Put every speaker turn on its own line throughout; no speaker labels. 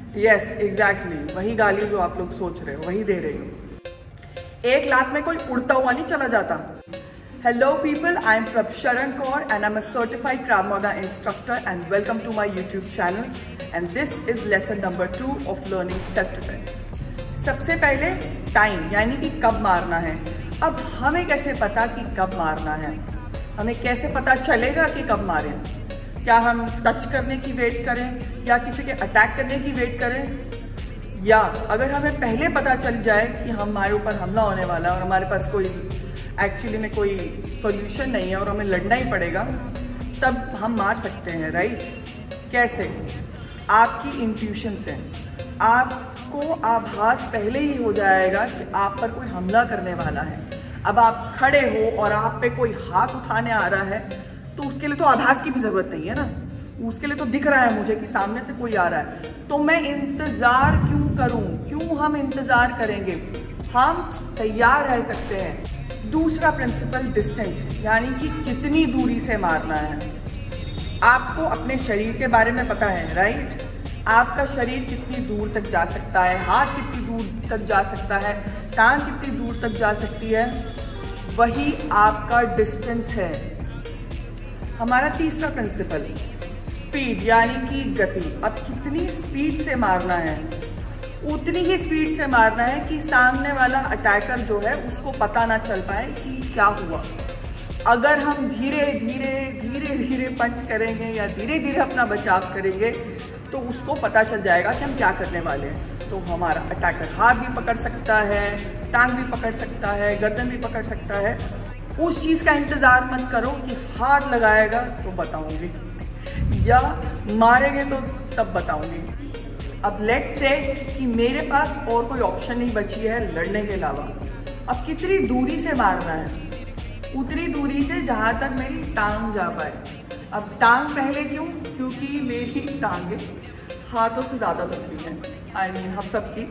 Yes exactly, वही गाली जो आप लोग सोच रहे हो वही दे रही हूँ। एक लात में कोई उड़ता हुआ नहीं चला जाता। Hello people, I am Prabsharan Kaur and I'm a certified Krav Maga instructor and welcome to my YouTube channel and this is lesson number 2 of learning self-defense। सबसे पहले टाइम यानी कि कब मारना है। अब हमें कैसे पता कि कब मारना है, हमें कैसे पता चलेगा कि कब मारें? क्या हम टच करने की वेट करें या किसी के अटैक करने की वेट करें, या अगर हमें पहले पता चल जाए कि हमारे ऊपर हमला होने वाला है और हमारे पास कोई एक्चुअली में कोई सॉल्यूशन नहीं है और हमें लड़ना ही पड़ेगा, तब हम मार सकते हैं, राइट? कैसे? आपकी इंट्यूशन से आपको आभास पहले ही हो जाएगा कि आप पर कोई हमला करने वाला है। अब आप खड़े हो और आप पे कोई हाथ उठाने आ रहा है तो उसके लिए तो आभास की भी जरूरत नहीं है ना, उसके लिए तो दिख रहा है मुझे कि सामने से कोई आ रहा है, तो मैं इंतजार क्यों करूं? क्यों हम इंतजार करेंगे? हम तैयार रह सकते हैं। दूसरा प्रिंसिपल डिस्टेंस, यानी कि कितनी दूरी से मारना है। आपको अपने शरीर के बारे में पता है, राइट? आपका शरीर कितनी दूर तक जा सकता है, हाथ कितनी दूर तक जा सकता है, टांग कितनी दूर तक जा सकती है, वही आपका डिस्टेंस है। हमारा तीसरा प्रिंसिपल स्पीड यानी कि गति। अब कितनी स्पीड से मारना है? उतनी ही स्पीड से मारना है कि सामने वाला अटैकर जो है उसको पता ना चल पाए कि क्या हुआ। अगर हम धीरे धीरे धीरे धीरे पंच करेंगे या धीरे धीरे अपना बचाव करेंगे तो उसको पता चल जाएगा कि हम क्या करने वाले हैं। तो हमारा अटैकर हाथ भी पकड़ सकता है, टांग भी पकड़ सकता है, गर्दन भी पकड़ सकता है। उस चीज़ का इंतज़ार मत करो कि हाथ लगाएगा तो बताऊंगी या मारेंगे तो तब बताऊंगी। अब लेट्स से कि मेरे पास और कोई ऑप्शन नहीं बची है लड़ने के अलावा। अब कितनी दूरी से मारना है? उतनी दूरी से जहाँ तक मेरी टांग जा पाए। अब टांग पहले क्यों? क्योंकि मेरी टांगें हाथों से ज़्यादा लंबी हैं। आई मीन हम सबकी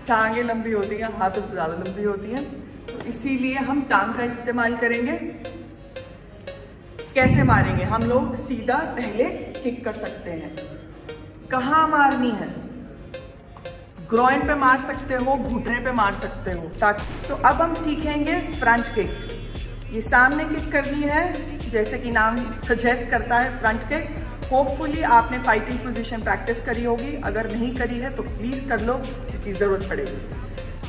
टांगें लंबी होती हैं, हाथों से ज़्यादा लंबी होती हैं, तो इसीलिए हम टांग का इस्तेमाल करेंगे। कैसे मारेंगे? हम लोग सीधा पहले किक कर सकते हैं। कहाँ मारनी है? ग्रोइन पे मार सकते हो, घुटने पे मार सकते हो। ताकि तो अब हम सीखेंगे फ्रंट किक। ये सामने किक करनी है, जैसे कि नाम सजेस्ट करता है फ्रंट किक। होपफुली आपने फाइटिंग पोजीशन प्रैक्टिस करी होगी, अगर नहीं करी है तो प्लीज़ कर लो क्योंकि ज़रूरत पड़ेगी।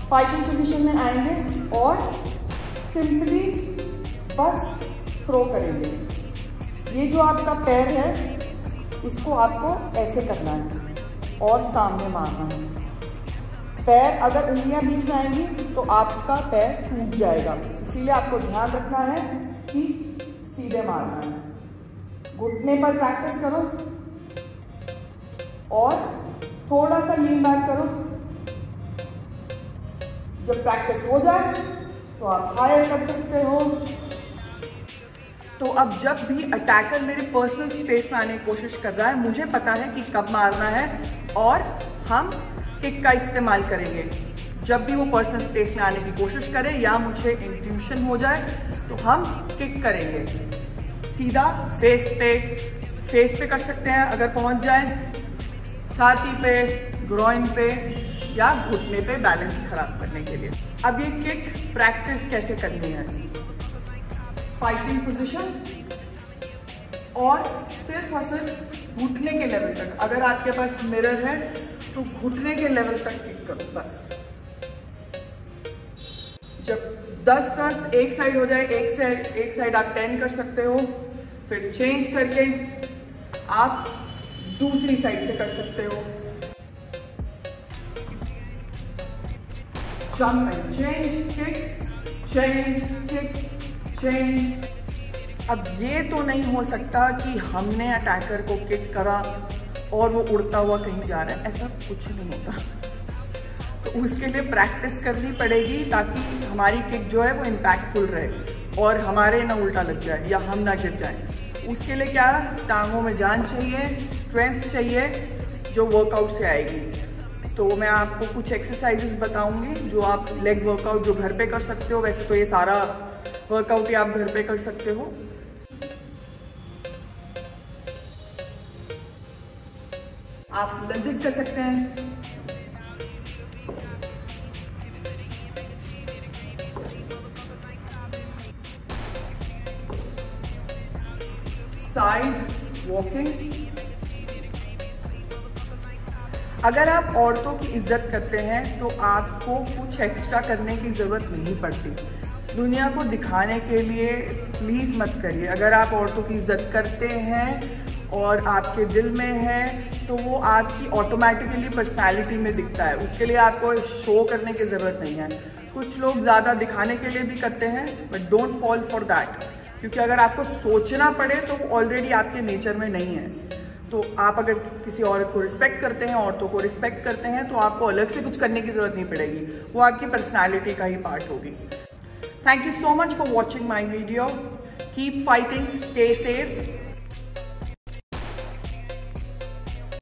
फाइटिंग पोजीशन में आएंगे और सिंपली बस थ्रो करेंगे। ये जो आपका पैर है इसको आपको ऐसे करना है और सामने मारना है। पैर अगर उंगलियां बीच में आएंगी तो आपका पैर टूट जाएगा, इसीलिए आपको ध्यान रखना है कि सीधे मारना है। घुटने पर प्रैक्टिस करो और थोड़ा सा लीन बैक करो। जब प्रैक्टिस हो जाए तो आप हायर कर सकते हो। तो अब जब भी अटैकर मेरे पर्सनल स्पेस में आने की कोशिश कर रहा है, मुझे पता है कि कब मारना है और हम किक का इस्तेमाल करेंगे। जब भी वो पर्सनल स्पेस में आने की कोशिश करे या मुझे इंट्यूशन हो जाए तो हम किक करेंगे। सीधा फेस पे कर सकते हैं अगर पहुंच जाए, छाती पे, ग्रोइन पे या घुटने पे बैलेंस खराब करने के लिए। अब ये किक प्रैक्टिस कैसे करनी है? फाइटिंग पोजीशन और सिर्फ घुटने के लेवल तक। अगर आपके पास मिरर है तो घुटने के लेवल तक किक करो बस। जब 10-10 एक साइड हो जाए, एक साइड आप 10 कर सकते हो, फिर चेंज करके आप दूसरी साइड से कर सकते हो। Jump and change, kick, change, kick, change. अब ये तो नहीं हो सकता कि हमने अटैकर को किक करा और वो उड़ता हुआ कहीं जा रहा है, ऐसा कुछ नहीं होता। तो उसके लिए प्रैक्टिस करनी पड़ेगी ताकि हमारी किक जो है वो इम्पैक्टफुल रहे और हमारे ना उल्टा लग जाए या हम ना गिर जाए। उसके लिए क्या, टांगों में जान चाहिए, स्ट्रेंथ चाहिए जो वर्कआउट से आएगी। तो मैं आपको कुछ एक्सरसाइजेस बताऊंगी जो आप लेग वर्कआउट जो घर पे कर सकते हो। वैसे तो ये सारा वर्कआउट ही आप घर पे कर सकते हो। आप लंजेस कर सकते हैं, साइड वॉकिंग। अगर आप औरतों की इज्जत करते हैं तो आपको कुछ एक्स्ट्रा करने की ज़रूरत नहीं पड़ती। दुनिया को दिखाने के लिए प्लीज़ मत करिए। अगर आप औरतों की इज्जत करते हैं और आपके दिल में है तो वो आपकी ऑटोमेटिकली पर्सनालिटी में दिखता है। उसके लिए आपको शो करने की ज़रूरत नहीं है। कुछ लोग ज़्यादा दिखाने के लिए भी करते हैं, but don't fall for that, क्योंकि अगर आपको सोचना पड़े तो वो ऑलरेडी आपके नेचर में नहीं है। तो आप अगर किसी औरत को रिस्पेक्ट करते हैं, औरतों को रिस्पेक्ट करते हैं, तो आपको अलग से कुछ करने की ज़रूरत नहीं पड़ेगी, वो आपकी पर्सनैलिटी का ही पार्ट होगी। Thank you so much for watching my video. Keep fighting, stay safe.